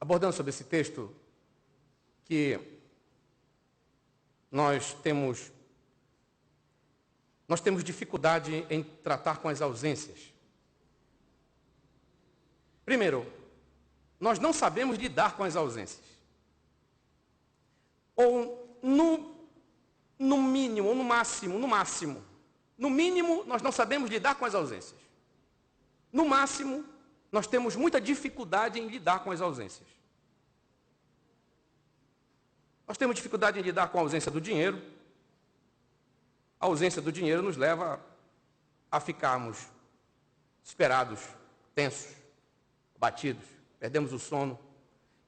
abordando sobre esse texto, que nós temos dificuldade em tratar com as ausências. Primeiro, nós não sabemos lidar com as ausências. Ou no mínimo, ou no máximo, no mínimo, nós não sabemos lidar com as ausências. No máximo, nós temos muita dificuldade em lidar com as ausências. Nós temos dificuldade em lidar com a ausência do dinheiro. A ausência do dinheiro nos leva a ficarmos desesperados, tensos, abatidos, perdemos o sono.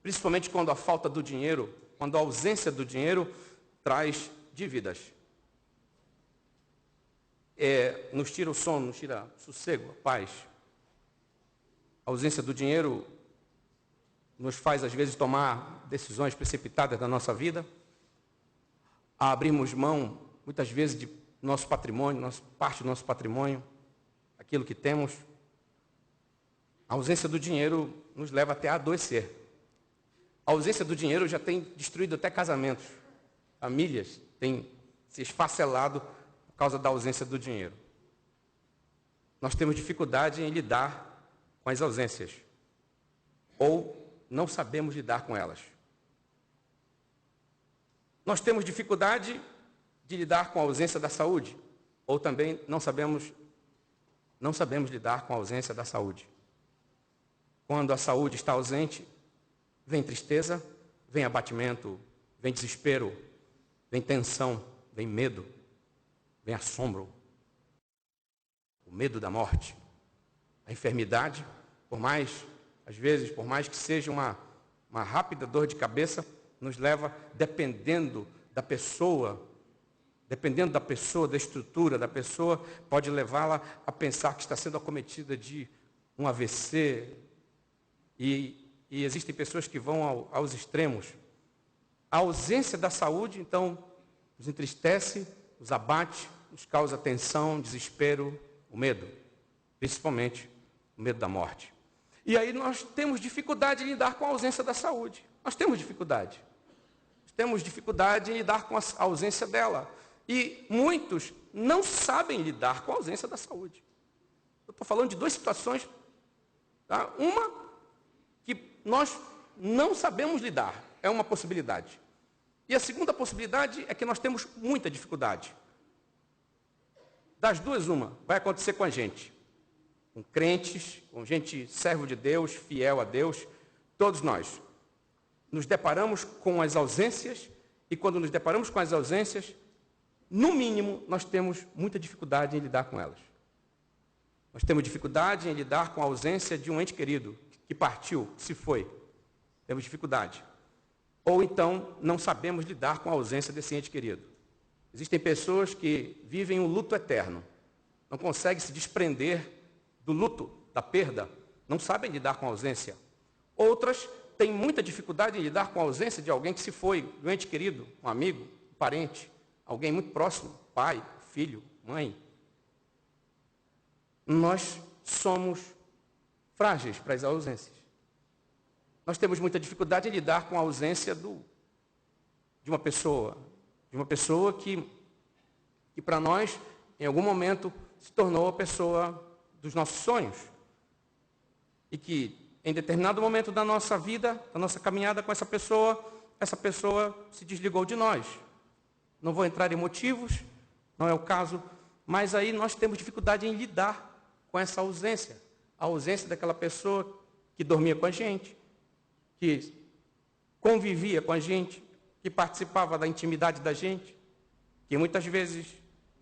Principalmente quando a falta do dinheiro, quando a ausência do dinheiro traz dívidas. Nos tira o sono, nos tira o sossego, a paz. A ausência do dinheiro nos faz, às vezes, tomar decisões precipitadas da nossa vida. Abrimos mão, muitas vezes, de nosso patrimônio, parte do nosso patrimônio, aquilo que temos. A ausência do dinheiro nos leva até a adoecer. A ausência do dinheiro já tem destruído até casamentos. Famílias têm se esfacelado por causa da ausência do dinheiro. Nós temos dificuldade em lidar com as ausências, ou não sabemos lidar com elas. Nós temos dificuldade de lidar com a ausência da saúde, ou também não sabemos lidar com a ausência da saúde. Quando a saúde está ausente, vem tristeza, vem abatimento, vem desespero, vem tensão, vem medo, vem assombro, o medo da morte, a enfermidade. Às vezes, por mais que seja uma rápida dor de cabeça, nos leva, dependendo da pessoa, da estrutura da pessoa, pode levá-la a pensar que está sendo acometida de um AVC. E existem pessoas que vão aos extremos. A ausência da saúde, então, nos entristece, nos abate, nos causa tensão, desespero, o medo, principalmente o medo da morte. E aí nós temos dificuldade em lidar com a ausência da saúde. Nós temos dificuldade. Temos dificuldade em lidar com a ausência dela. E muitos não sabem lidar com a ausência da saúde. Eu estou falando de duas situações. Tá? Uma que nós não sabemos lidar, é uma possibilidade. E a segunda possibilidade é que nós temos muita dificuldade. Das duas, uma vai acontecer com a gente. Com crentes, com gente servo de Deus, fiel a Deus, todos nós nos deparamos com as ausências, e quando nos deparamos com as ausências, no mínimo, nós temos muita dificuldade em lidar com elas. Nós temos dificuldade em lidar com a ausência de um ente querido que partiu, que se foi. Temos dificuldade. Ou então, não sabemos lidar com a ausência desse ente querido. Existem pessoas que vivem um luto eterno, não conseguem se desprender do luto, da perda, não sabem lidar com a ausência. Outras têm muita dificuldade em lidar com a ausência de alguém que se foi, de um ente querido, um amigo, um parente, alguém muito próximo, pai, filho, mãe. Nós somos frágeis para as ausências. Nós temos muita dificuldade em lidar com a ausência de uma pessoa que para nós, em algum momento, se tornou a pessoa dos nossos sonhos. E que, em determinado momento da nossa vida, da nossa caminhada com essa pessoa se desligou de nós. Não vou entrar em motivos, não é o caso, mas aí nós temos dificuldade em lidar com essa ausência. A ausência daquela pessoa que dormia com a gente, que convivia com a gente, que participava da intimidade da gente, que muitas vezes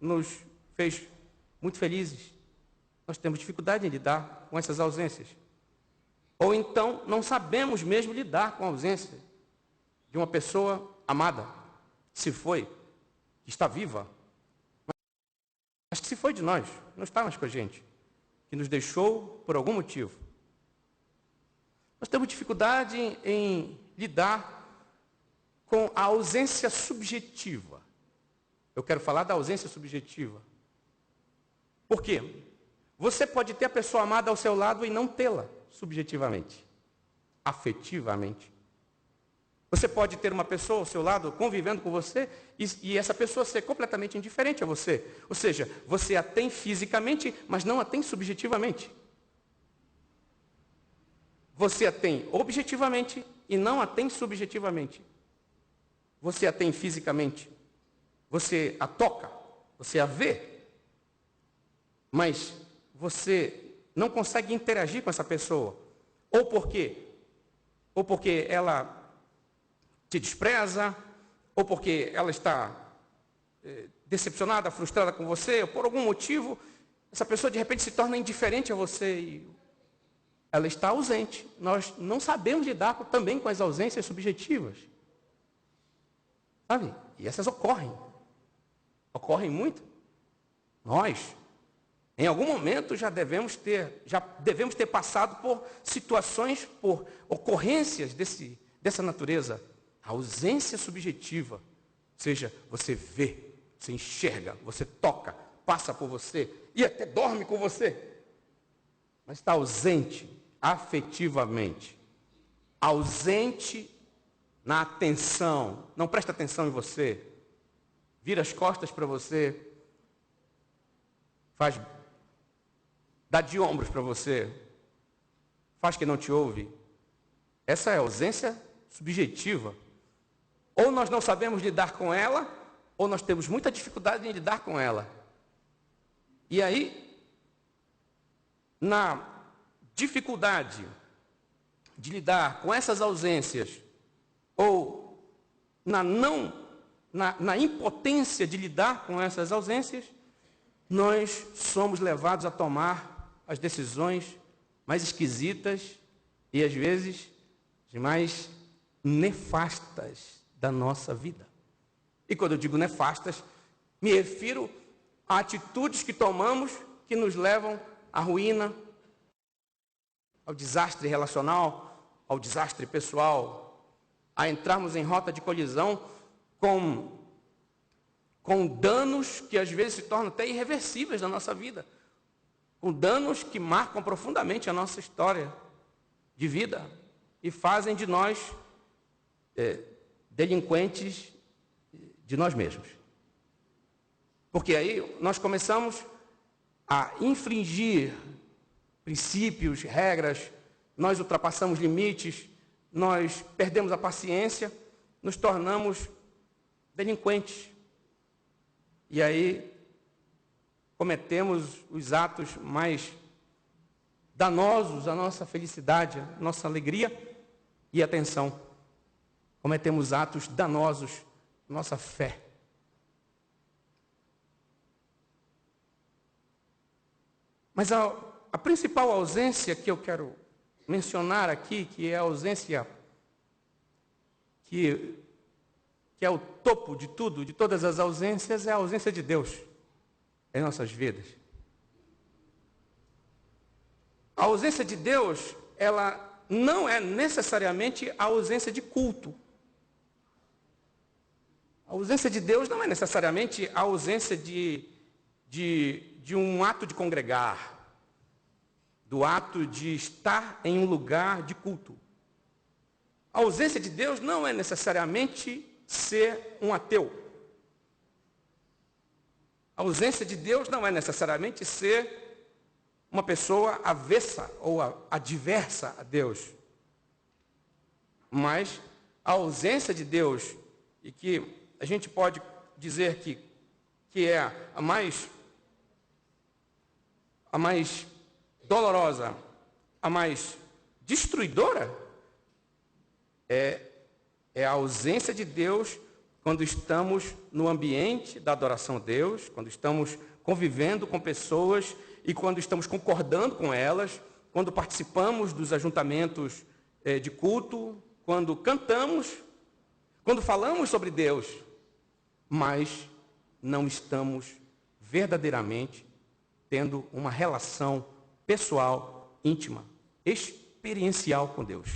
nos fez muito felizes. Nós temos dificuldade em lidar com essas ausências. Ou então, não sabemos mesmo lidar com a ausência de uma pessoa amada, que se foi, que está viva, mas que se foi de nós, não está mais com a gente, que nos deixou por algum motivo. Nós temos dificuldade em lidar com a ausência subjetiva. Eu quero falar da ausência subjetiva. Por quê? Você pode ter a pessoa amada ao seu lado e não tê-la subjetivamente. afetivamente. Você pode ter uma pessoa ao seu lado convivendo com você e essa pessoa ser completamente indiferente a você. Ou seja, você a tem fisicamente, mas não a tem subjetivamente. Você a tem objetivamente e não a tem subjetivamente. Você a tem fisicamente. Você a toca, você a vê. Mas você não consegue interagir com essa pessoa. Ou porque ela te despreza, ou porque ela está decepcionada, frustrada com você, ou por algum motivo, essa pessoa de repente se torna indiferente a você e ela está ausente. Nós não sabemos lidar também com as ausências subjetivas. Sabe? E essas ocorrem. Ocorrem muito. Nós, em algum momento, já devemos ter passado por situações, por ocorrências dessa natureza. A ausência subjetiva, ou seja, você vê, você enxerga, você toca, passa por você e até dorme com você, mas está ausente afetivamente, ausente na atenção, não presta atenção em você, vira as costas para você, dá de ombros para você, faz que não te ouve. Essa é a ausência subjetiva. Ou nós não sabemos lidar com ela, ou nós temos muita dificuldade em lidar com ela. E aí, na dificuldade de lidar com essas ausências, ou na impotência de lidar com essas ausências, nós somos levados a tomar as decisões mais esquisitas e, às vezes, mais nefastas da nossa vida. E quando eu digo nefastas, me refiro a atitudes que tomamos que nos levam à ruína, ao desastre relacional, ao desastre pessoal, a entrarmos em rota de colisão com danos que às vezes se tornam até irreversíveis na nossa vida, com danos que marcam profundamente a nossa história de vida e fazem de nós delinquentes de nós mesmos. Porque aí nós começamos a infringir princípios, regras, nós ultrapassamos limites, nós perdemos a paciência, nos tornamos delinquentes. E aí cometemos os atos mais danosos à nossa felicidade, à nossa alegria e atenção. Cometemos atos danosos à nossa fé. Mas a principal ausência que eu quero mencionar aqui, que é a ausência que é o topo de tudo, de todas as ausências, é a ausência de Deus em nossas vidas. A ausência de Deus, ela não é necessariamente a ausência de culto. A ausência de Deus não é necessariamente a ausência de um ato de congregar, do ato de estar em um lugar de culto. A ausência de Deus não é necessariamente ser um ateu. A ausência de Deus não é necessariamente ser uma pessoa avessa ou adversa a Deus. Mas a ausência de Deus, e que a gente pode dizer que é a mais dolorosa, a mais destruidora, é a ausência de Deus quando estamos no ambiente da adoração a Deus, quando estamos convivendo com pessoas e quando estamos concordando com elas, quando participamos dos ajuntamentos de culto, quando cantamos, quando falamos sobre Deus, mas não estamos verdadeiramente tendo uma relação pessoal, íntima, experiencial com Deus.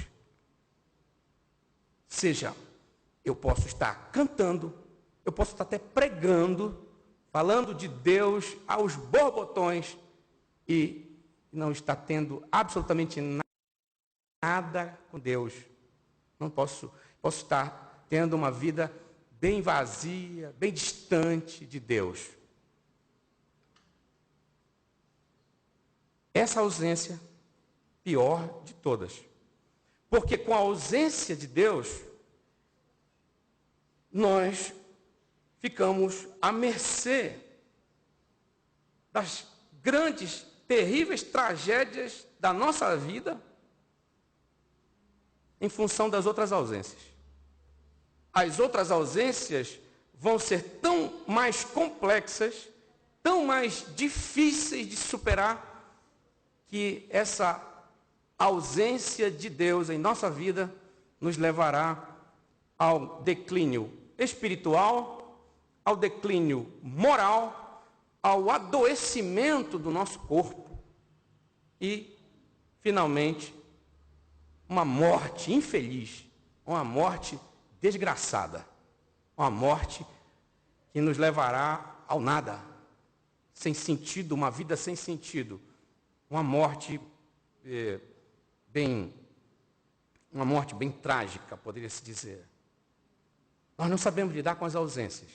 Seja, eu posso estar cantando, eu posso estar até pregando, falando de Deus aos borbotões e não estar tendo absolutamente nada nada com Deus. Não posso estar tendo uma vida bem vazia, bem distante de Deus. Essa ausência, pior de todas. Porque com a ausência de Deus, nós ficamos à mercê das grandes, terríveis tragédias da nossa vida em função das outras ausências. As outras ausências vão ser tão mais complexas, tão mais difíceis de superar, que essa ausência de Deus em nossa vida nos levará ao declínio espiritual, ao declínio moral, ao adoecimento do nosso corpo e, finalmente, uma morte infeliz, uma morte desgraçada, uma morte que nos levará ao nada, sem sentido, uma vida sem sentido, uma morte bem trágica, poderia-se dizer. Nós não sabemos lidar com as ausências,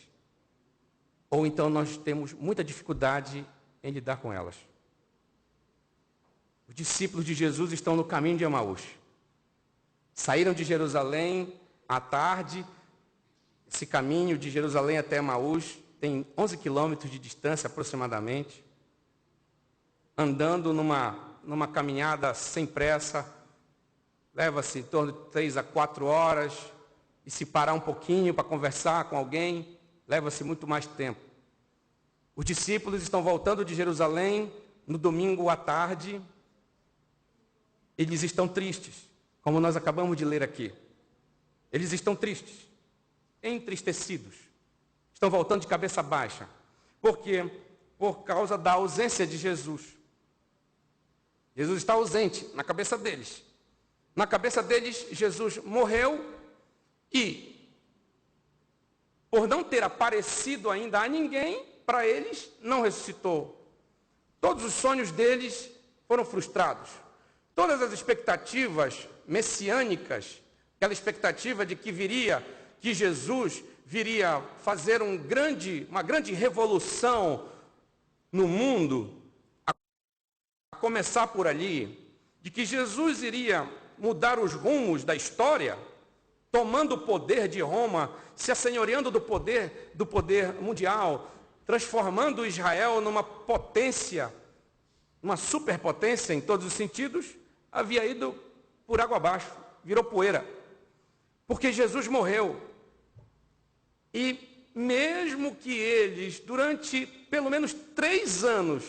ou então nós temos muita dificuldade em lidar com elas. Os discípulos de Jesus estão no caminho de Emaús. Saíram de Jerusalém à tarde. Esse caminho de Jerusalém até Emaús tem 11 quilômetros de distância aproximadamente. Andando numa caminhada sem pressa, leva-se em torno de 3 a 4 horas, e se parar um pouquinho para conversar com alguém, leva-se muito mais tempo. Os discípulos estão voltando de Jerusalém no domingo à tarde. Eles estão tristes, como nós acabamos de ler aqui. Eles estão tristes, entristecidos. Estão voltando de cabeça baixa. Por quê? Por causa da ausência de Jesus. Jesus está ausente na cabeça deles. Na cabeça deles, Jesus morreu e, por não ter aparecido ainda a ninguém, para eles não ressuscitou. Todos os sonhos deles foram frustrados. Todas as expectativas messiânicas, aquela expectativa de que Jesus viria fazer uma grande revolução no mundo, a começar por ali, de que Jesus iria mudar os rumos da história, tomando o poder de Roma, se assenhoreando do poder mundial, transformando Israel numa potência, uma superpotência em todos os sentidos, havia ido por água abaixo, virou poeira. Porque Jesus morreu. E mesmo que eles, durante pelo menos 3 anos,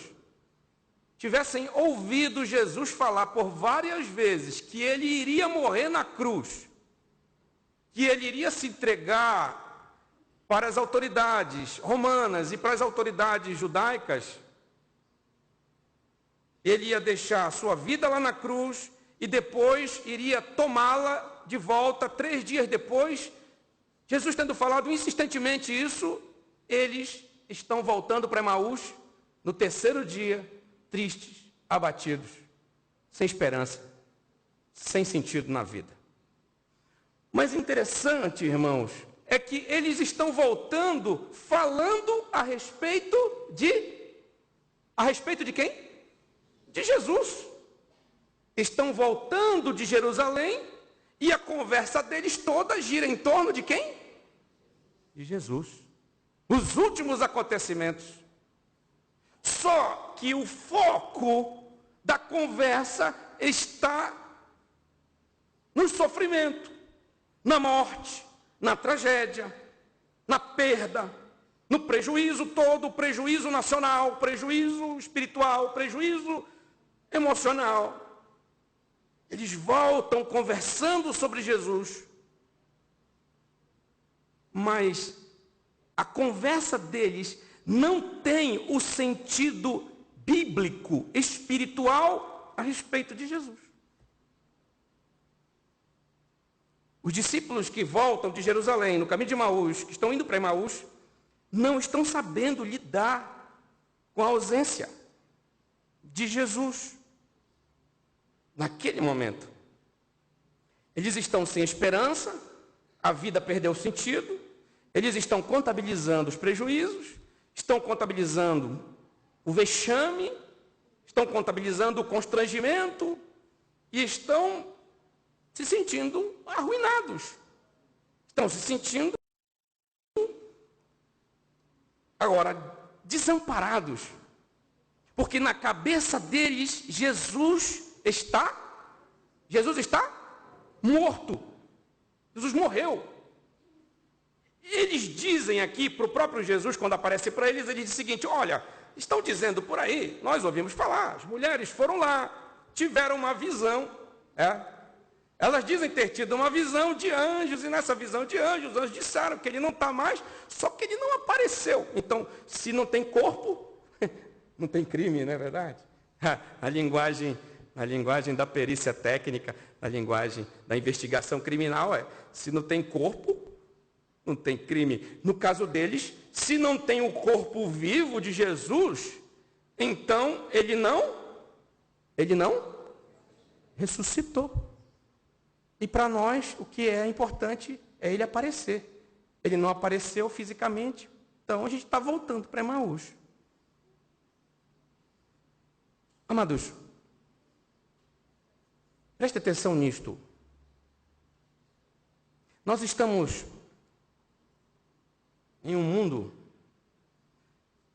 tivessem ouvido Jesus falar por várias vezes que ele iria morrer na cruz, que ele iria se entregar para as autoridades romanas e para as autoridades judaicas, ele ia deixar a sua vida lá na cruz e depois iria tomá-la de volta 3 dias depois. Jesus tendo falado insistentemente isso, eles estão voltando para Emaús no 3º dia, tristes, abatidos, sem esperança, sem sentido na vida. Mas interessante, irmãos, é que eles estão voltando falando a respeito de quem? De Jesus. Estão voltando de Jerusalém e a conversa deles toda gira em torno de quem? De Jesus. Os últimos acontecimentos. Só que o foco da conversa está no sofrimento, na morte, na tragédia, na perda, no prejuízo todo, prejuízo nacional, prejuízo espiritual, prejuízo emocional. Eles voltam conversando sobre Jesus, mas a conversa deles não tem o sentido bíblico, espiritual a respeito de Jesus. Os discípulos que voltam de Jerusalém, no caminho de Emaús, que estão indo para Emaús, não estão sabendo lidar com a ausência de Jesus naquele momento. Eles estão sem esperança, a vida perdeu sentido, eles estão contabilizando os prejuízos, estão contabilizando o vexame, estão contabilizando o constrangimento e estão se sentindo arruinados. Estão se sentindo agora desamparados. Porque na cabeça deles Jesus está morto. Jesus morreu. Eles dizem aqui para o próprio Jesus, quando aparece para eles, ele diz o seguinte: olha, estão dizendo por aí, nós ouvimos falar, as mulheres foram lá, tiveram uma visão. Elas dizem ter tido uma visão de anjos, e nessa visão de anjos, os anjos disseram que ele não está mais, só que ele não apareceu. Então, se não tem corpo, não tem crime, não é verdade? A linguagem da perícia técnica, a linguagem da investigação criminal se não tem corpo, não tem crime. No caso deles, se não tem o corpo vivo de Jesus, então ele não ressuscitou. E para nós, o que é importante é ele aparecer. Ele não apareceu fisicamente, então a gente está voltando para Emaús. Amados, preste atenção nisto. Nós estamos em um mundo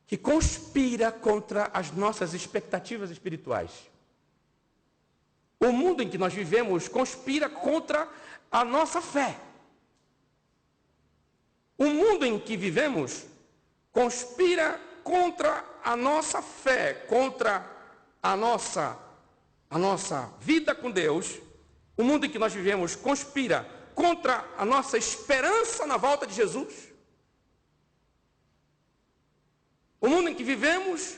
que conspira contra as nossas expectativas espirituais. O mundo em que nós vivemos conspira contra a nossa fé. O mundo em que vivemos conspira contra a nossa fé, contra a nossa vida com Deus. O mundo em que nós vivemos conspira contra a nossa esperança na volta de Jesus. O mundo em que vivemos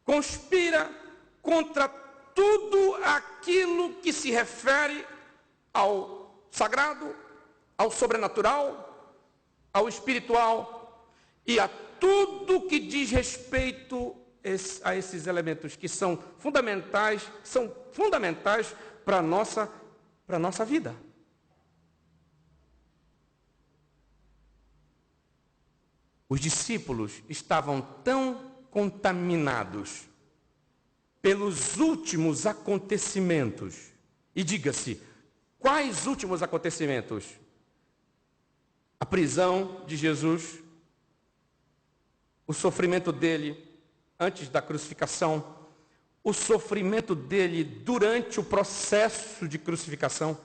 conspira contra tudo aquilo que se refere ao sagrado, ao sobrenatural, ao espiritual e a tudo que diz respeito a esses elementos que são fundamentais para a nossa vida. Os discípulos estavam tão contaminados pelos últimos acontecimentos. E diga-se, quais últimos acontecimentos? A prisão de Jesus, o sofrimento dele antes da crucificação, o sofrimento dele durante o processo de crucificação,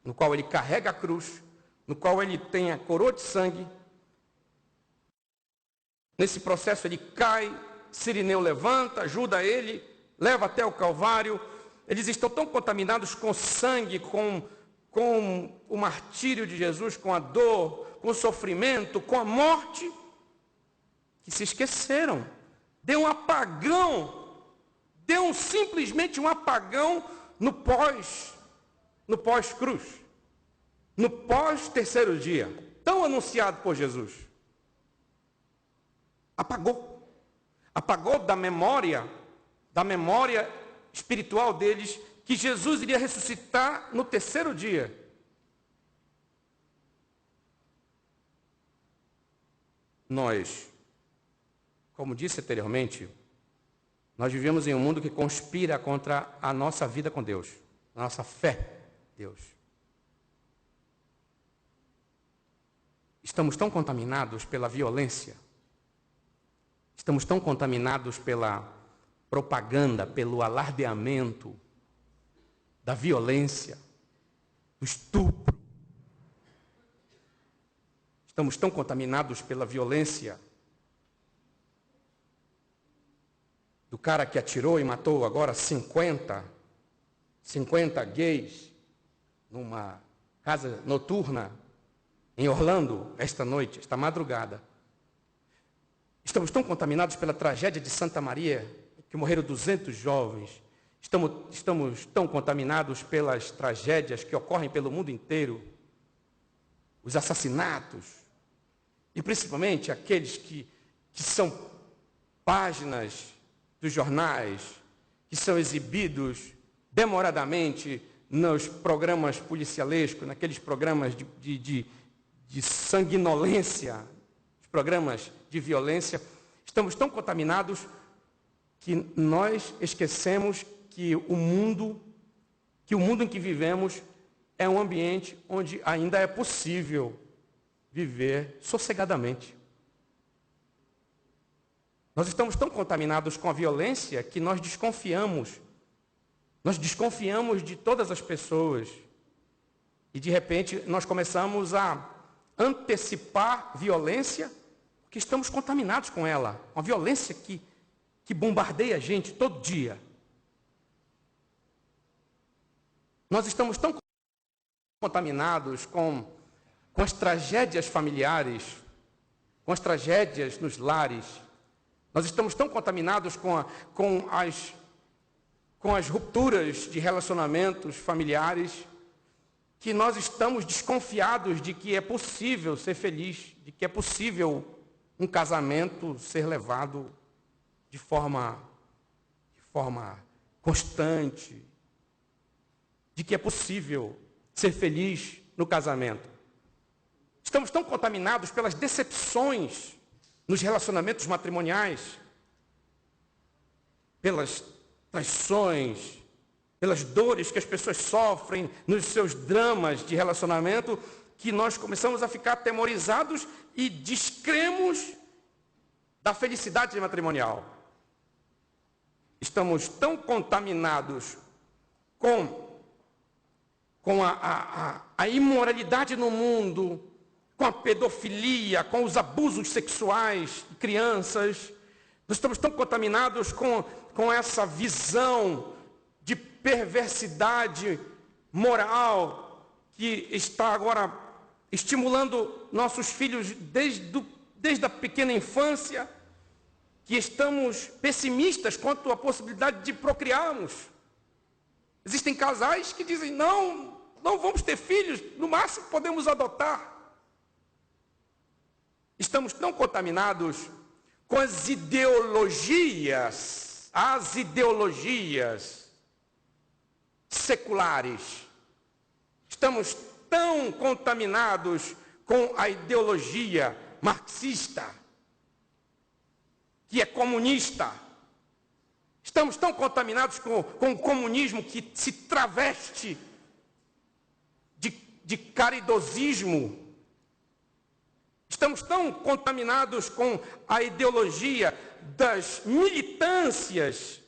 no qual ele carrega a cruz, no qual ele tem a coroa de sangue. Nesse processo ele cai, Cirineu levanta, ajuda ele, leva até o Calvário. Eles estão tão contaminados com sangue, com o martírio de Jesus, com a dor, com o sofrimento, com a morte, que se esqueceram. Deu um apagão, simplesmente um apagão no pós-cruz, no pós-terceiro dia, tão anunciado por Jesus. Apagou da memória espiritual deles que Jesus iria ressuscitar no terceiro dia. Nós, como disse anteriormente, nós vivemos em um mundo que conspira contra a nossa vida com Deus, a nossa fé em Deus. Estamos tão contaminados pela violência, estamos tão contaminados pela propaganda, pelo alardeamento da violência, do estupro. Estamos tão contaminados pela violência do cara que atirou e matou agora 50 gays numa casa noturna em Orlando esta noite, esta madrugada. Estamos tão contaminados pela tragédia de Santa Maria, que morreram 200 jovens. Estamos tão contaminados pelas tragédias que ocorrem pelo mundo inteiro, os assassinatos, e principalmente aqueles que são páginas dos jornais, que são exibidos demoradamente nos programas policialescos, naqueles programas de sanguinolência, os programas de violência. Estamos tão contaminados que nós esquecemos que o mundo em que vivemos é um ambiente onde ainda é possível viver sossegadamente. Nós estamos tão contaminados com a violência que nós desconfiamos de todas as pessoas. E de repente nós começamos a antecipar violência, porque estamos contaminados com ela. Uma violência que bombardeia a gente todo dia. Nós estamos tão contaminados com as tragédias familiares, com as tragédias nos lares. Nós estamos tão contaminados com as rupturas de relacionamentos familiares, que nós estamos desconfiados de que é possível ser feliz, de que é possível um casamento ser levado de forma constante, de que é possível ser feliz no casamento. Estamos tão contaminados pelas decepções nos relacionamentos matrimoniais, pelas traições, pelas dores que as pessoas sofrem nos seus dramas de relacionamento, que nós começamos a ficar atemorizados e descremos da felicidade matrimonial. Estamos tão contaminados com a imoralidade no mundo, com a pedofilia, com os abusos sexuais de crianças. Nós estamos tão contaminados com essa visão de perversidade moral que está agora estimulando nossos filhos desde a pequena infância, que estamos pessimistas quanto à possibilidade de procriarmos. Existem casais que dizem, não vamos ter filhos, no máximo podemos adotar. Estamos tão contaminados com as ideologias seculares. Estamos tão contaminados com a ideologia marxista, que é comunista. Estamos tão contaminados com o comunismo que se traveste de caridosismo. Estamos tão contaminados com a ideologia das militâncias,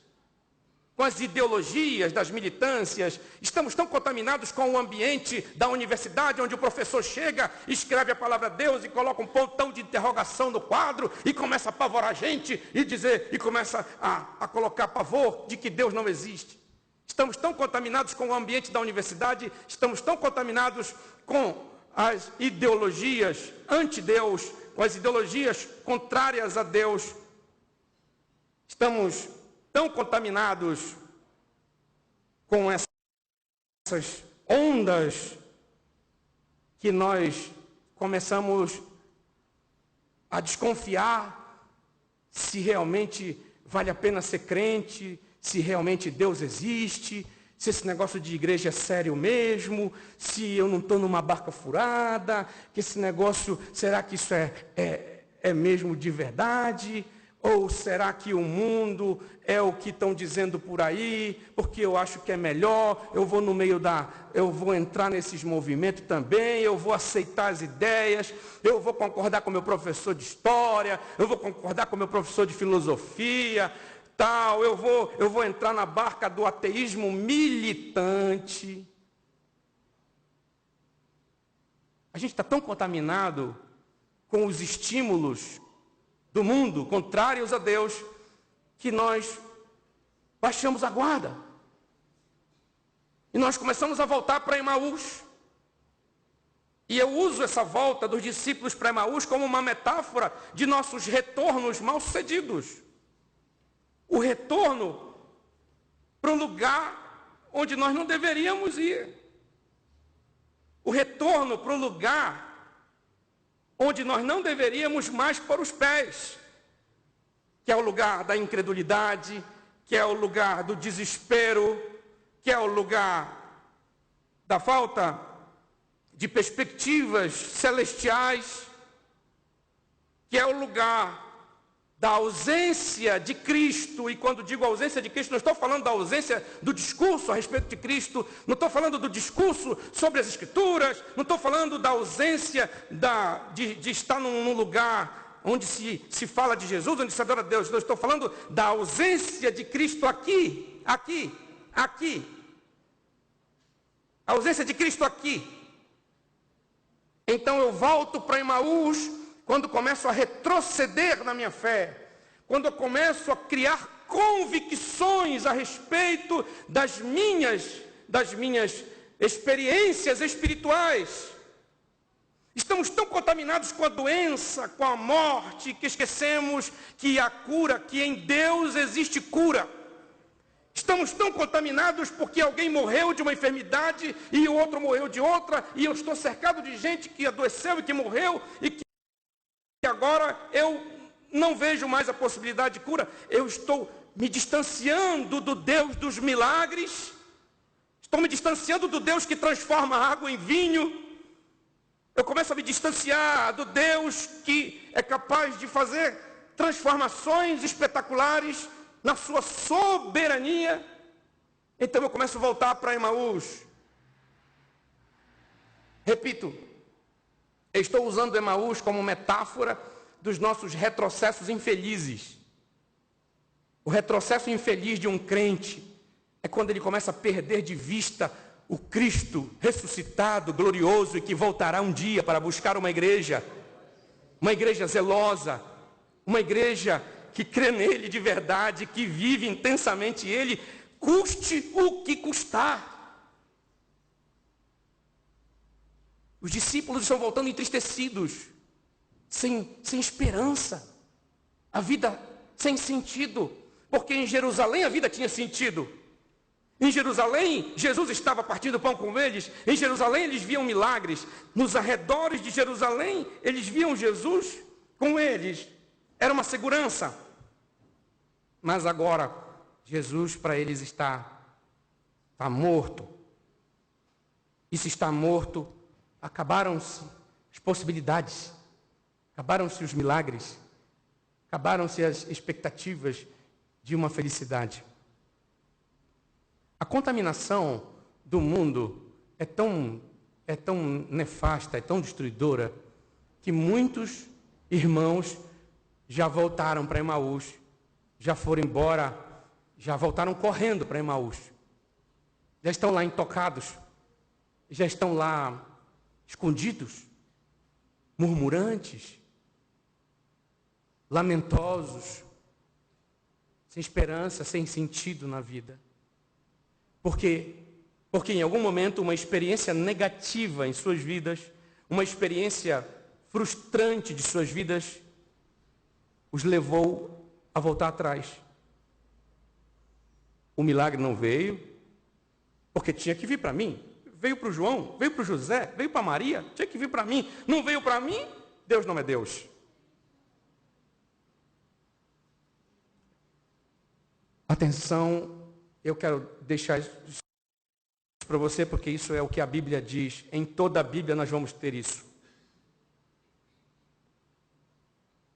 com as ideologias das militâncias. Estamos tão contaminados com o ambiente da universidade, onde o professor chega, escreve a palavra de Deus e coloca um pontão de interrogação no quadro e começa a apavorar a gente e começa a colocar pavor de que Deus não existe. Estamos tão contaminados com o ambiente da universidade, estamos tão contaminados com as ideologias anti-Deus, com as ideologias contrárias a Deus. Estamos tão contaminados com essas ondas que nós começamos a desconfiar se realmente vale a pena ser crente, se realmente Deus existe, se esse negócio de igreja é sério mesmo, se eu não estou numa barca furada, que esse negócio, será que isso é mesmo de verdade? Ou será que o mundo é o que estão dizendo por aí, porque eu acho que é melhor, eu vou entrar nesses movimentos também, eu vou aceitar as ideias, eu vou concordar com meu professor de história, eu vou concordar com meu professor de filosofia, tal, eu vou entrar na barca do ateísmo militante. A gente está tão contaminado com os estímulos do mundo, contrários a Deus, que nós baixamos a guarda. E nós começamos a voltar para Emaús. E eu uso essa volta dos discípulos para Emaús como uma metáfora de nossos retornos mal-sucedidos. O retorno para um lugar onde nós não deveríamos ir. O retorno para um lugar onde nós não deveríamos mais pôr os pés, que é o lugar da incredulidade, que é o lugar do desespero, que é o lugar da falta de perspectivas celestiais, que é o lugar da ausência de Cristo. E quando digo ausência de Cristo, não estou falando da ausência do discurso a respeito de Cristo, não estou falando do discurso sobre as Escrituras, não estou falando da ausência de estar num lugar onde se fala de Jesus, onde se adora a Deus. Eu estou falando da ausência de Cristo aqui. A ausência de Cristo aqui. Então eu volto para Emaús quando começo a retroceder na minha fé, quando eu começo a criar convicções a respeito das minhas experiências espirituais. Estamos tão contaminados com a doença, com a morte, que esquecemos que há cura, que em Deus existe cura. Estamos tão contaminados porque alguém morreu de uma enfermidade e o outro morreu de outra, e eu estou cercado de gente que adoeceu e que morreu, e que agora eu não vejo mais a possibilidade de cura. Eu estou me distanciando do Deus dos milagres, estou me distanciando do Deus que transforma a água em vinho. Eu começo a me distanciar do Deus que é capaz de fazer transformações espetaculares na sua soberania. Então eu começo a voltar para Emaús. Repito, eu estou usando Emaús como metáfora dos nossos retrocessos infelizes. O retrocesso infeliz de um crente é quando ele começa a perder de vista o Cristo ressuscitado, glorioso, e que voltará um dia para buscar uma igreja zelosa, uma igreja que crê nele de verdade, que vive intensamente ele, custe o que custar. Os discípulos estão voltando entristecidos, sem esperança, a vida sem sentido, porque em Jerusalém a vida tinha sentido. Em Jerusalém, Jesus estava partindo pão com eles. Em Jerusalém eles viam milagres. Nos arredores de Jerusalém, eles viam Jesus com eles. Era uma segurança. Mas agora, Jesus para eles está morto. E se está morto, acabaram-se as possibilidades. Acabaram-se os milagres. Acabaram-se as expectativas de uma felicidade. A contaminação do mundo é tão nefasta, é tão destruidora, que muitos irmãos já voltaram para Emaús, já foram embora, já voltaram correndo para Emaús. Já estão lá intocados, já estão lá escondidos, murmurantes, lamentosos, sem esperança, sem sentido na vida. Porque em algum momento uma experiência negativa em suas vidas, uma experiência frustrante de suas vidas, os levou a voltar atrás. O milagre não veio, porque tinha que vir para mim. Veio para o João, veio para o José, veio para Maria, tinha que vir para mim. Não veio para mim, Deus não é Deus. Atenção, eu quero deixar isso para você, porque isso é o que a Bíblia diz. Em toda a Bíblia nós vamos ter isso.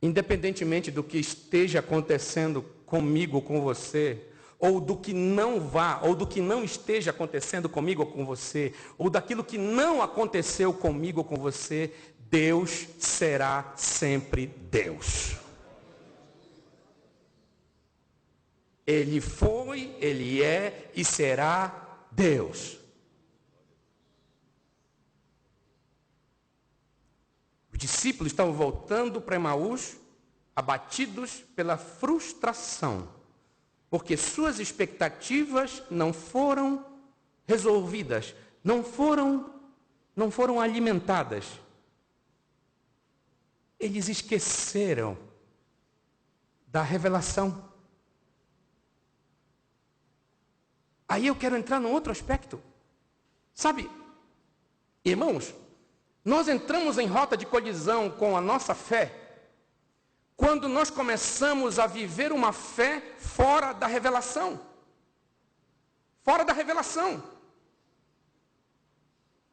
Independentemente do que esteja acontecendo comigo ou com você, ou do que não vá, ou do que não esteja acontecendo comigo ou com você, ou daquilo que não aconteceu comigo ou com você, Deus será sempre Deus. Ele foi, Ele é e será Deus. Os discípulos estavam voltando para Emaús, abatidos pela frustração, porque suas expectativas não foram resolvidas, não foram alimentadas. Eles esqueceram da revelação. Aí eu quero entrar num outro aspecto. Sabe, irmãos, nós entramos em rota de colisão com a nossa fé quando nós começamos a viver uma fé fora da revelação. Fora da revelação.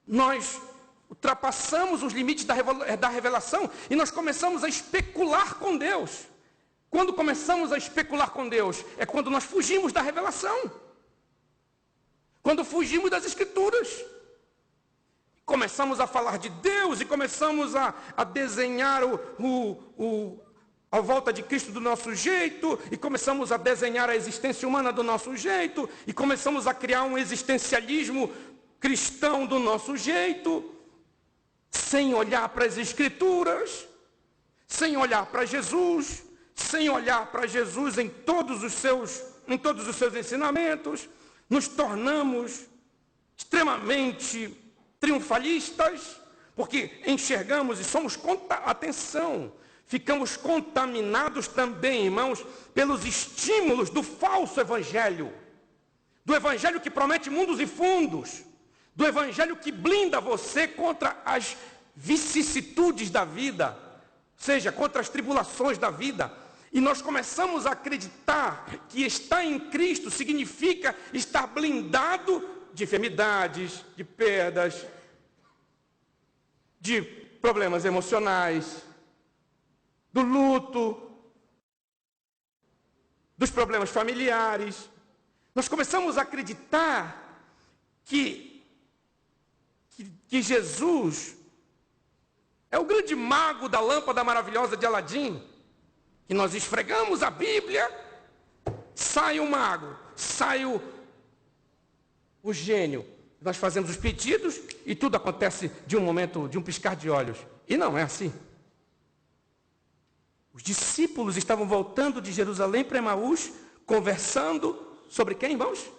nós ultrapassamos os limites da revelação e nós começamos a especular com Deus. Quando começamos a especular com Deus, é quando nós fugimos da revelação. Quando fugimos das Escrituras. Começamos a falar de Deus e começamos a desenhar a volta de Cristo do nosso jeito, e começamos a desenhar a existência humana do nosso jeito, e começamos a criar um existencialismo cristão do nosso jeito, sem olhar para as Escrituras, sem olhar para Jesus, sem olhar para Jesus em todos os seus ensinamentos. Nos tornamos extremamente triunfalistas, porque enxergamos e somos, atenção, ficamos contaminados também, irmãos, pelos estímulos do falso evangelho, do evangelho que promete mundos e fundos, do evangelho que blinda você contra as vicissitudes da vida, seja, contra as tribulações da vida. E nós começamos a acreditar que estar em Cristo significa estar blindado de enfermidades, de perdas, de problemas emocionais, do luto, dos problemas familiares. Nós começamos a acreditar que Jesus é o grande mago da lâmpada maravilhosa de Aladim, que nós esfregamos a Bíblia, sai o mago, sai o gênio. Nós fazemos os pedidos e tudo acontece de um momento, de um piscar de olhos. E não é assim. Os discípulos estavam voltando de Jerusalém para Emaús, conversando sobre quem, irmãos?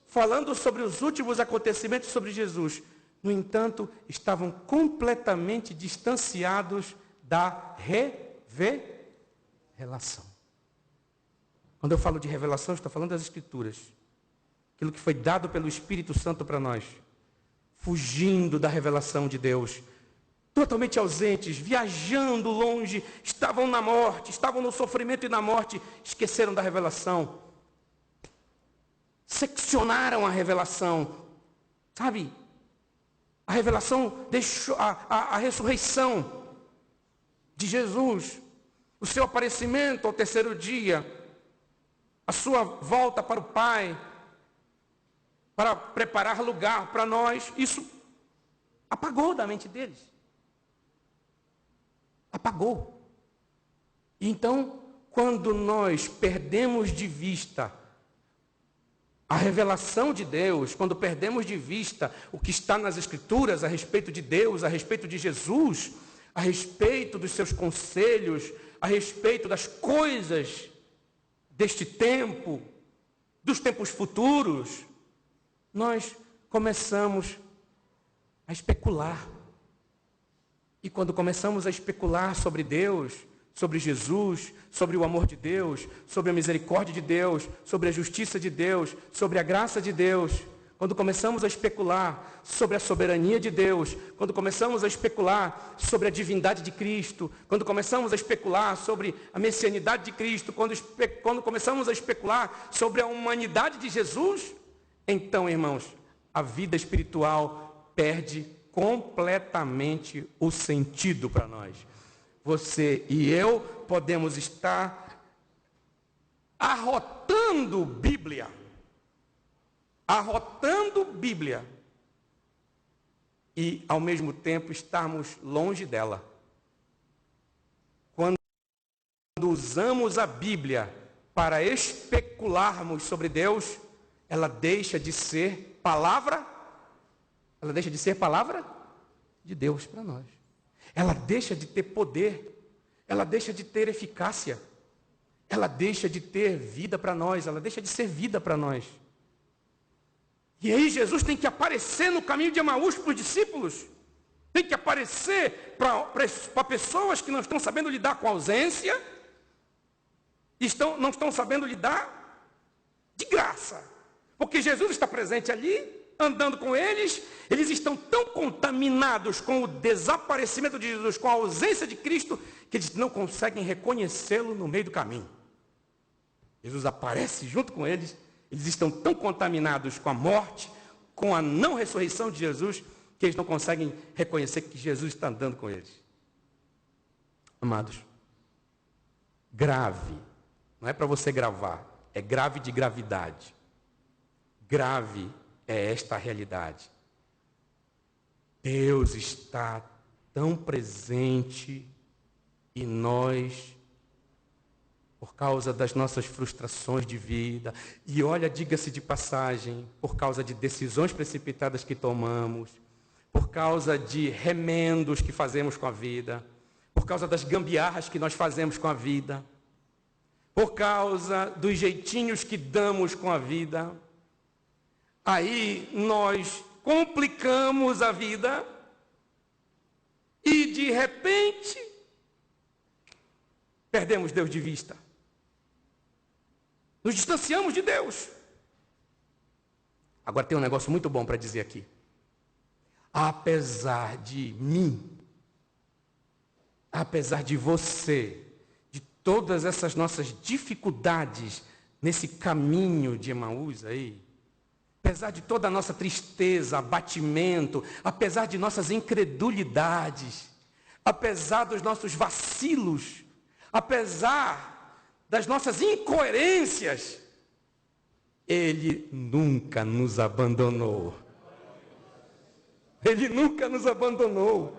Falando sobre os últimos acontecimentos sobre Jesus. No entanto, estavam completamente distanciados da revelação. Quando eu falo de revelação, estou falando das Escrituras. Aquilo que foi dado pelo Espírito Santo para nós. Fugindo da revelação de Deus. Totalmente ausentes, viajando longe, estavam na morte, estavam no sofrimento e na morte, esqueceram da revelação. Seccionaram a revelação. Sabe? A revelação deixou a ressurreição de Jesus, o seu aparecimento ao terceiro dia, a sua volta para o Pai, para preparar lugar para nós, isso apagou da mente deles. Apagou. Então, quando nós perdemos de vista a revelação de Deus, quando perdemos de vista o que está nas Escrituras a respeito de Deus, a respeito de Jesus, a respeito dos seus conselhos, a respeito das coisas deste tempo, dos tempos futuros, nós começamos a especular. E quando começamos a especular sobre Deus, sobre Jesus, sobre o amor de Deus, sobre a misericórdia de Deus, sobre a justiça de Deus, sobre a graça de Deus, quando começamos a especular sobre a soberania de Deus, quando começamos a especular sobre a divindade de Cristo, quando começamos a especular sobre a messianidade de Cristo, quando começamos a especular sobre a humanidade de Jesus, então, irmãos, a vida espiritual perde completamente o sentido para nós. Você e eu podemos estar arrotando Bíblia, e ao mesmo tempo estarmos longe dela. Quando usamos a Bíblia para especularmos sobre Deus, ela deixa de ser palavra de Deus para nós. Ela deixa de ter poder, ela deixa de ter eficácia, ela deixa de ter vida para nós, ela deixa de ser vida para nós. E aí Jesus tem que aparecer no caminho de Emaús para os discípulos, tem que aparecer para pessoas que não estão sabendo lidar com a ausência, não estão sabendo lidar de graça, porque Jesus está presente ali, andando com eles, eles estão tão contaminados com o desaparecimento de Jesus, com a ausência de Cristo, que eles não conseguem reconhecê-lo no meio do caminho. Jesus aparece junto com eles, eles estão tão contaminados com a morte, com a não ressurreição de Jesus, que eles não conseguem reconhecer que Jesus está andando com eles. Amados, grave, não é para você gravar, é grave de gravidade. Grave é esta realidade. Deus está tão presente e nós, por causa das nossas frustrações de vida, e olha, diga-se de passagem, por causa de decisões precipitadas que tomamos, por causa de remendos que fazemos com a vida, por causa das gambiarras que nós fazemos com a vida, por causa dos jeitinhos que damos com a vida, aí nós complicamos a vida e de repente perdemos Deus de vista. Nos distanciamos de Deus. Agora tem um negócio muito bom para dizer aqui. Apesar de mim, apesar de você, de todas essas nossas dificuldades nesse caminho de Emaús aí, apesar de toda a nossa tristeza, abatimento, apesar de nossas incredulidades, apesar dos nossos vacilos, apesar das nossas incoerências, Ele nunca nos abandonou. Ele nunca nos abandonou.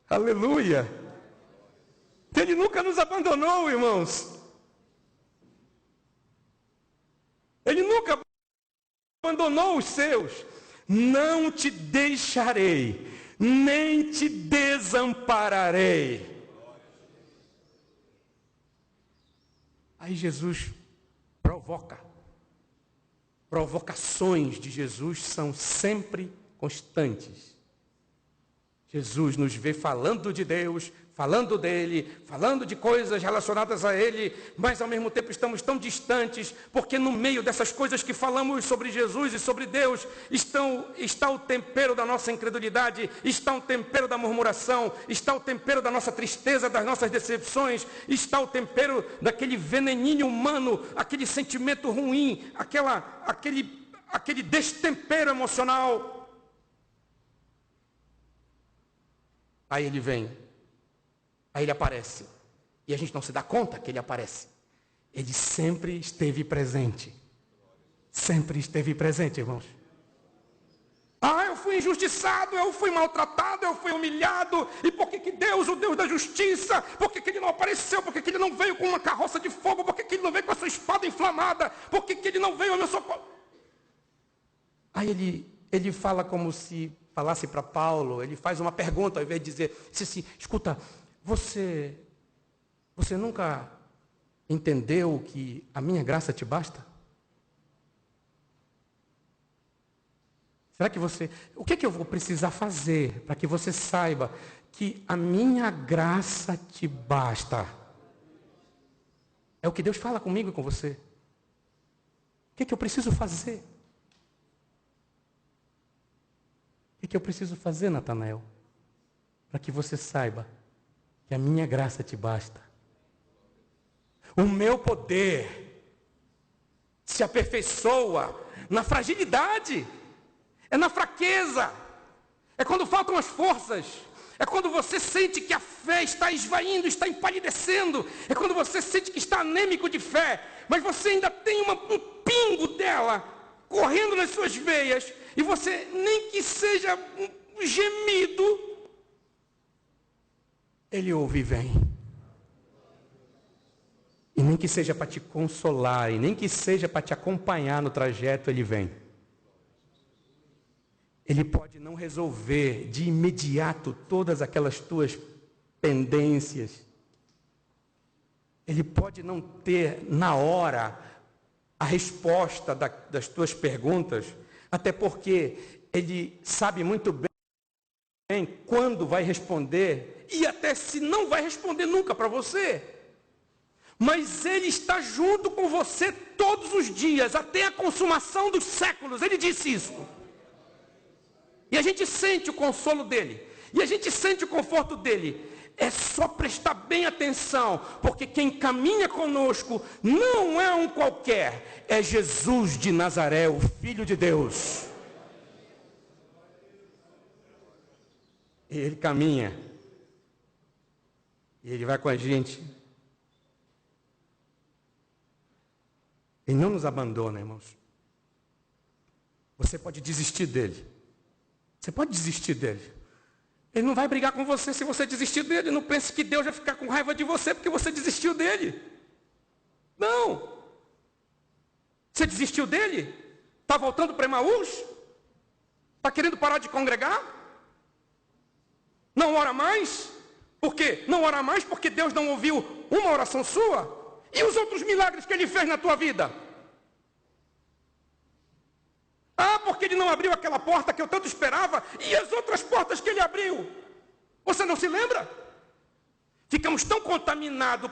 Aleluia. Ele nunca nos abandonou, irmãos. Ele nunca abandonou os seus. Não te deixarei, nem te desampararei. Aí Jesus provoca. Provocações de Jesus são sempre constantes. Jesus nos vê falando de Deus, falando dele, falando de coisas relacionadas a ele, mas ao mesmo tempo estamos tão distantes, porque no meio dessas coisas que falamos sobre Jesus e sobre Deus, está o tempero da nossa incredulidade, está o tempero da murmuração, está o tempero da nossa tristeza, das nossas decepções, está o tempero daquele veneninho humano, aquele sentimento ruim, aquele destempero emocional. Aí ele vem, aí ele aparece, e a gente não se dá conta que ele aparece. Ele sempre esteve presente. Sempre esteve presente, irmãos. Ah, eu fui injustiçado, eu fui maltratado, eu fui humilhado. E por que Deus, o Deus da justiça, por que Ele não apareceu? Por que Ele não veio com uma carroça de fogo? Por que Ele não veio com a sua espada inflamada? Por que Ele não veio ao meu socorro? Aí ele fala como se falasse para Paulo, ele faz uma pergunta, ao invés de dizer, assim, escuta, você nunca entendeu que a minha graça te basta? Será que o que eu vou precisar fazer para que você saiba que a minha graça te basta? É o que Deus fala comigo e com você. O que eu preciso fazer? O que eu preciso fazer, Natanael? Para que você saiba que a minha graça te basta. O meu poder se aperfeiçoa na fragilidade. É na fraqueza, é quando faltam as forças, é quando você sente que a fé está esvaindo, está empalidecendo, é quando você sente que está anêmico de fé, mas você ainda tem um pingo dela correndo nas suas veias, e você, nem que seja um gemido, Ele ouve e vem. E nem que seja para te consolar, e nem que seja para te acompanhar no trajeto, Ele vem. Ele pode não resolver de imediato todas aquelas tuas pendências. Ele pode não ter na hora a resposta das tuas perguntas, até porque Ele sabe muito bem quando vai responder e até se não vai responder nunca para você. Mas Ele está junto com você todos os dias, até a consumação dos séculos. Ele disse isso. E a gente sente o consolo dele. E a gente sente o conforto dele. É só prestar bem atenção, porque quem caminha conosco não é um qualquer, é Jesus de Nazaré, o Filho de Deus. E Ele caminha, e Ele vai com a gente. Ele não nos abandona, irmãos. Você pode desistir dele. Você pode desistir dele. Ele não vai brigar com você se você desistir dele. Não pense que Deus vai ficar com raiva de você porque você desistiu dele. Não. Você desistiu dele? Está voltando para Emaús? Está querendo parar de congregar? Não ora mais? Por quê? Não ora mais porque Deus não ouviu uma oração sua? E os outros milagres que Ele fez na tua vida? Ah, porque Ele não abriu aquela porta que eu tanto esperava, e as outras portas que Ele abriu. Você não se lembra? Ficamos tão contaminados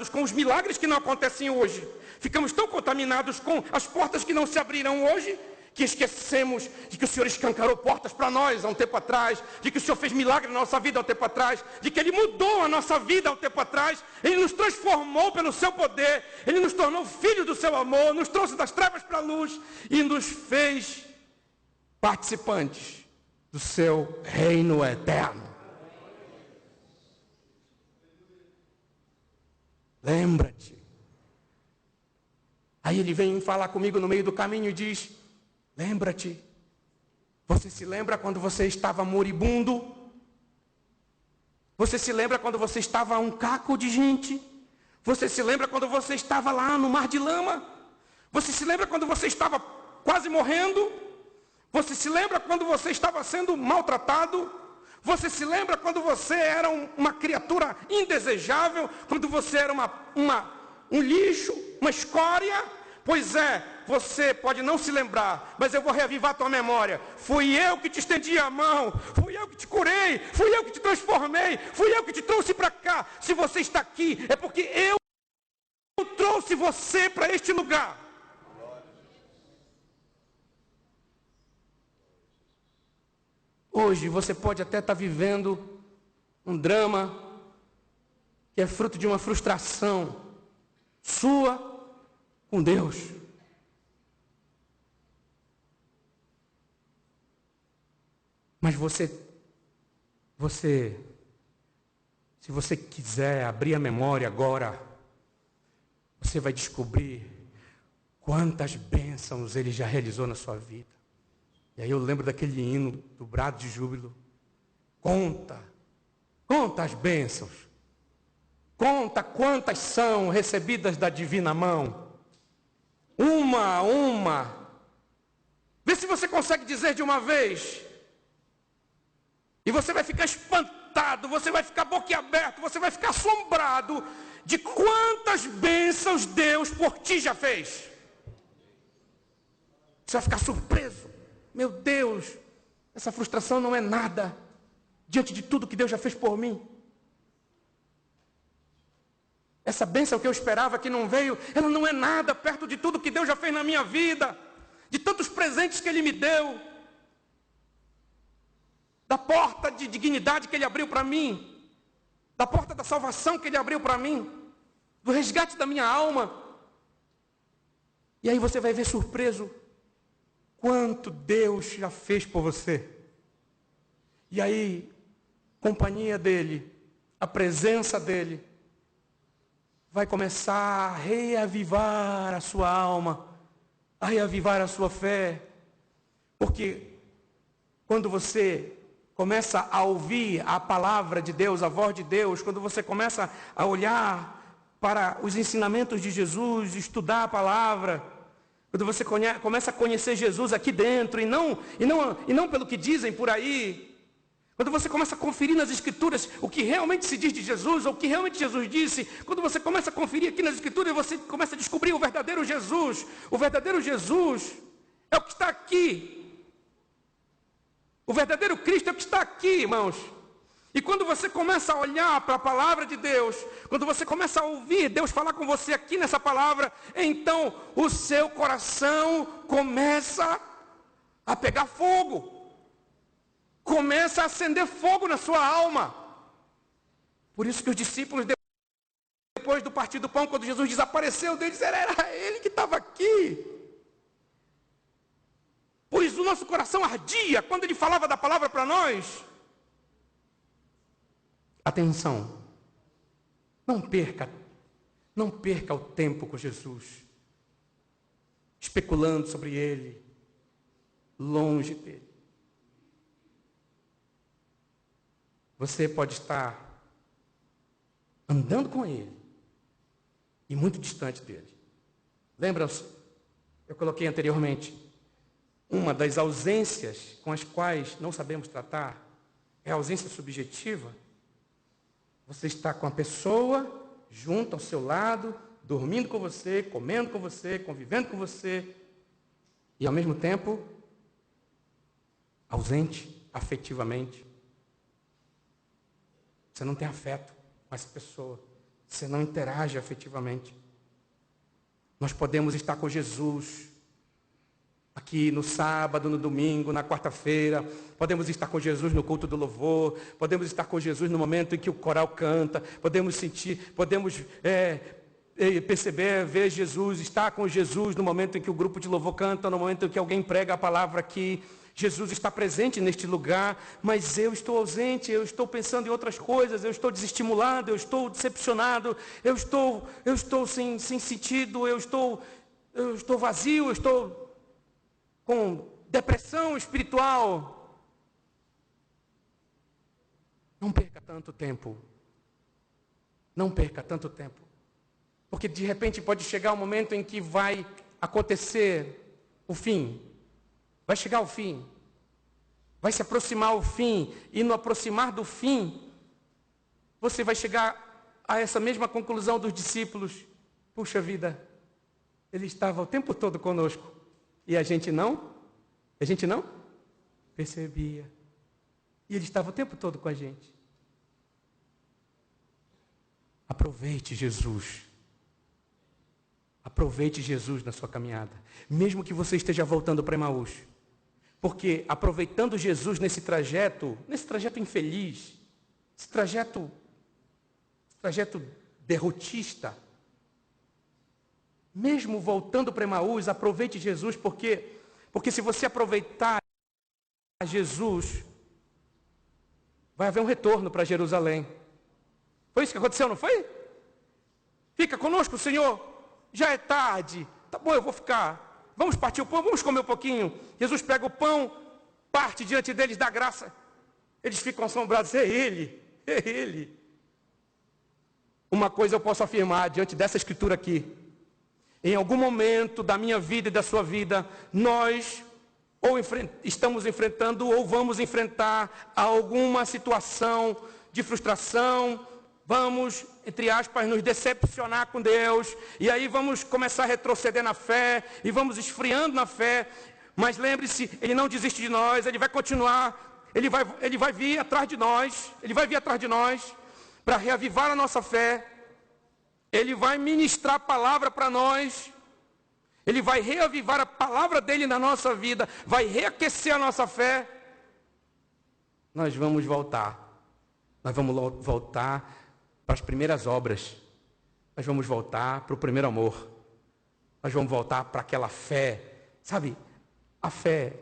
com os milagres que não acontecem hoje. Ficamos tão contaminados com as portas que não se abrirão hoje, que esquecemos de que o Senhor escancarou portas para nós há um tempo atrás, de que o Senhor fez milagre na nossa vida há um tempo atrás, de que Ele mudou a nossa vida há um tempo atrás, Ele nos transformou pelo seu poder, Ele nos tornou filhos do seu amor, nos trouxe das trevas para a luz e nos fez participantes do seu reino eterno. Lembra-te. Aí Ele vem falar comigo no meio do caminho e diz: lembra-te, você se lembra quando você estava moribundo? Você se lembra quando você estava um caco de gente? Você se lembra quando você estava lá no mar de lama? Você se lembra quando você estava quase morrendo? Você se lembra quando você estava sendo maltratado? Você se lembra quando você era uma criatura indesejável? Quando você era um lixo, uma escória? Pois é, você pode não se lembrar, mas eu vou reavivar a tua memória. Fui eu que te estendi a mão, fui eu que te curei, fui eu que te transformei, fui eu que te trouxe para cá. Se você está aqui, é porque eu trouxe você para este lugar. Hoje você pode até estar vivendo um drama que é fruto de uma frustração sua com Deus. Mas se você quiser abrir a memória agora, você vai descobrir quantas bênçãos Ele já realizou na sua vida. E aí eu lembro daquele hino do brado de júbilo. Conta as bênçãos. Conta quantas são recebidas da divina mão. Uma a uma. Vê se você consegue dizer de uma vez. E você vai ficar espantado, você vai ficar boquiaberto, você vai ficar assombrado de quantas bênçãos Deus por ti já fez. Você vai ficar surpreso. Meu Deus, essa frustração não é nada diante de tudo que Deus já fez por mim. Essa bênção que eu esperava que não veio, ela não é nada perto de tudo que Deus já fez na minha vida, de tantos presentes que Ele me deu, da porta de dignidade que Ele abriu para mim, da porta da salvação que Ele abriu para mim, do resgate da minha alma. E aí você vai ver surpreso quanto Deus já fez por você. E aí, companhia dEle, a presença dEle, vai começar a reavivar a sua alma, a reavivar a sua fé. Porque quando você começa a ouvir a palavra de Deus, a voz de Deus, quando você começa a olhar para os ensinamentos de Jesus, estudar a palavra, quando você começa a conhecer Jesus aqui dentro, e não pelo que dizem por aí, quando você começa a conferir nas Escrituras o que realmente se diz de Jesus, ou o que realmente Jesus disse, quando você começa a conferir aqui nas Escrituras, você começa a descobrir o verdadeiro Jesus. O verdadeiro Jesus é o que está aqui. O verdadeiro Cristo é o que está aqui, irmãos. E quando você começa a olhar para a palavra de Deus, quando você começa a ouvir Deus falar com você aqui nessa palavra, então o seu coração começa a pegar fogo. Começa a acender fogo na sua alma. Por isso que os discípulos, depois do partir do pão, quando Jesus desapareceu deles, era ele que estava aqui. Pois o nosso coração ardia quando ele falava da palavra para nós. Atenção, não perca o tempo com Jesus, especulando sobre ele, longe dele. Você pode estar andando com ele e muito distante dele. Lembram-se? Eu coloquei anteriormente, uma das ausências com as quais não sabemos tratar é a ausência subjetiva. Você está com a pessoa junto ao seu lado, dormindo com você, comendo com você, convivendo com você, e ao mesmo tempo ausente afetivamente. Você não tem afeto com essa pessoa. Você não interage afetivamente. Nós podemos estar com Jesus aqui no sábado, no domingo, na quarta-feira. Podemos estar com Jesus no culto do louvor. Podemos estar com Jesus no momento em que o coral canta. Podemos perceber, ver Jesus, estar com Jesus no momento em que o grupo de louvor canta, no momento em que alguém prega a palavra aqui. Jesus está presente neste lugar, mas eu estou ausente, eu estou pensando em outras coisas, eu estou desestimulado, eu estou decepcionado, eu estou sem sentido, eu estou vazio, eu estou com depressão espiritual. Não perca tanto tempo. Não perca tanto tempo. Porque de repente pode chegar um momento em que vai acontecer o fim. Vai chegar o fim. Vai se aproximar o fim. E no aproximar do fim, você vai chegar a essa mesma conclusão dos discípulos. Puxa vida, ele estava o tempo todo conosco. E a gente não percebia. E ele estava o tempo todo com a gente. Aproveite Jesus. Aproveite Jesus na sua caminhada. Mesmo que você esteja voltando para Emaús. Porque aproveitando Jesus nesse trajeto infeliz, esse trajeto derrotista, mesmo voltando para Emaús, aproveite Jesus, porque se você aproveitar Jesus, vai haver um retorno para Jerusalém. Foi isso que aconteceu, não foi? Fica conosco, Senhor. Já é tarde. Tá bom, eu vou ficar. Vamos partir o pão, vamos comer um pouquinho. Jesus pega o pão, parte diante deles, dá graça. Eles ficam assombrados. É Ele, é Ele. Uma coisa eu posso afirmar diante dessa escritura aqui. Em algum momento da minha vida e da sua vida, nós estamos enfrentando ou vamos enfrentar alguma situação de frustração. Vamos, entre aspas, nos decepcionar com Deus. E aí vamos começar a retroceder na fé. E vamos esfriando na fé. Mas lembre-se, Ele não desiste de nós. Ele vai continuar. Ele vai vir atrás de nós. Ele vai vir atrás de nós para reavivar a nossa fé. Ele vai ministrar a palavra para nós. Ele vai reavivar a palavra dele na nossa vida. Vai reaquecer a nossa fé. Nós vamos voltar. Nós vamos voltar para as primeiras obras. Nós vamos voltar para o primeiro amor. Nós vamos voltar para aquela fé. Sabe, a fé,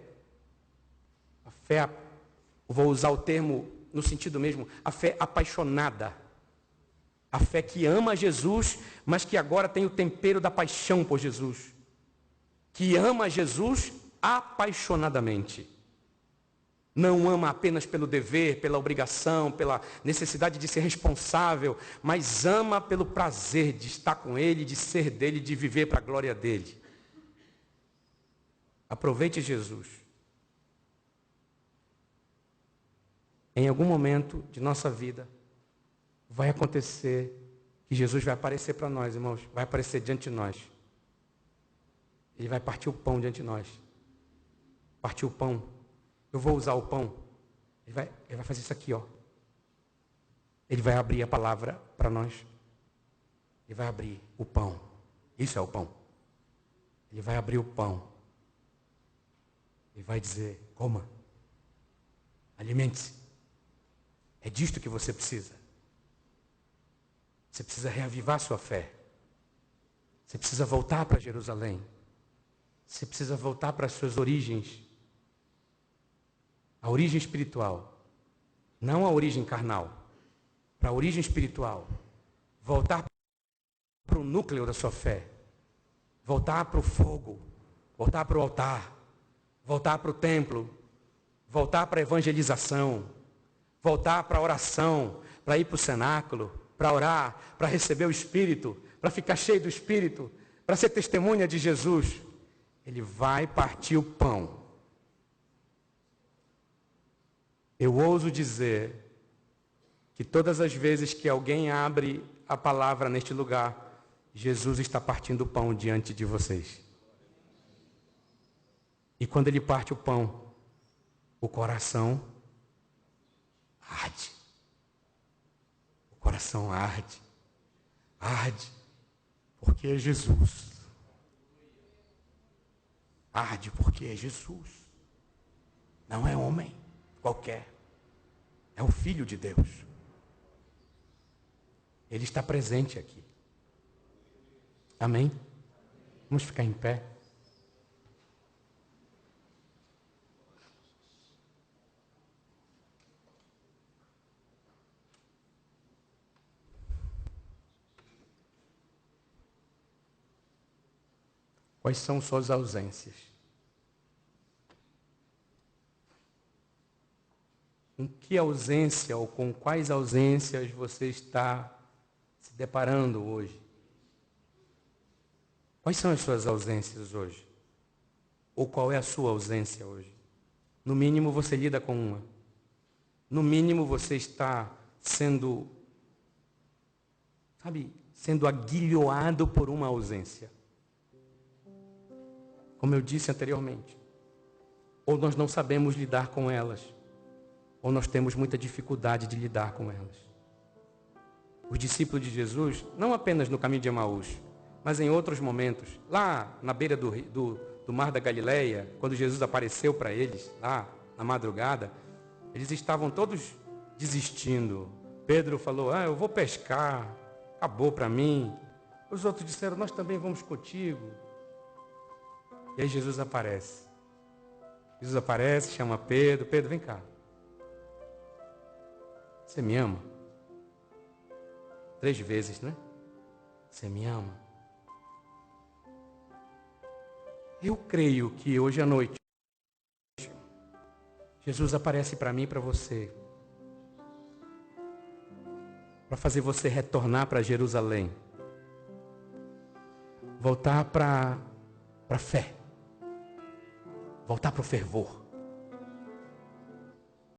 vou usar o termo no sentido mesmo, a fé apaixonada. A fé que ama Jesus, mas que agora tem o tempero da paixão por Jesus. Que ama Jesus apaixonadamente. Não ama apenas pelo dever, pela obrigação, pela necessidade de ser responsável, mas ama pelo prazer de estar com Ele, de ser dEle, de viver para a glória dEle. Aproveite Jesus. Em algum momento de nossa vida, vai acontecer que Jesus vai aparecer para nós, irmãos. Vai aparecer diante de nós. Ele vai partir o pão diante de nós. Partir o pão. Eu vou usar o pão. Ele vai fazer isso aqui, ó. Ele vai abrir a palavra para nós. Ele vai abrir o pão. Isso é o pão. Ele vai abrir o pão. Ele vai dizer, coma. Alimente-se. É disto que você precisa. Você precisa reavivar sua fé. Você precisa voltar para Jerusalém. Você precisa voltar para as suas origens. A origem espiritual. Não a origem carnal. Para a origem espiritual. Voltar para o núcleo da sua fé. Voltar para o fogo. Voltar para o altar. Voltar para o templo. Voltar para a evangelização. Voltar para a oração. Para ir para o cenáculo. Para orar. Para receber o Espírito. Para ficar cheio do Espírito. Para ser testemunha de Jesus. Ele vai partir o pão. Eu ouso dizer que todas as vezes que alguém abre a palavra neste lugar, Jesus está partindo o pão diante de vocês. E quando ele parte o pão, o coração arde. O coração arde. Arde. Porque é Jesus. Arde porque é Jesus. Não é homem qualquer. É o Filho de Deus. Ele está presente aqui. Amém? Vamos ficar em pé. Quais são suas ausências? Com que ausência ou com quais ausências você está se deparando hoje? Quais são as suas ausências hoje? Ou qual é a sua ausência hoje? No mínimo você lida com uma. No mínimo você está sendo aguilhoado por uma ausência. Como eu disse anteriormente. Ou nós não sabemos lidar com elas. Ou nós temos muita dificuldade de lidar com elas. Os discípulos de Jesus, não apenas no caminho de Emaús, mas em outros momentos, lá na beira do mar da Galileia, quando Jesus apareceu para eles, lá na madrugada, eles estavam todos desistindo. Pedro falou, eu vou pescar, acabou para mim. Os outros disseram, nós também vamos contigo. E aí Jesus aparece. Jesus aparece, chama Pedro. Pedro, vem cá. Você me ama? 3 vezes, né? Você me ama? Eu creio que hoje à noite, Jesus aparece para mim e para você. Para fazer você retornar para Jerusalém. Voltar para a fé. Voltar para o fervor.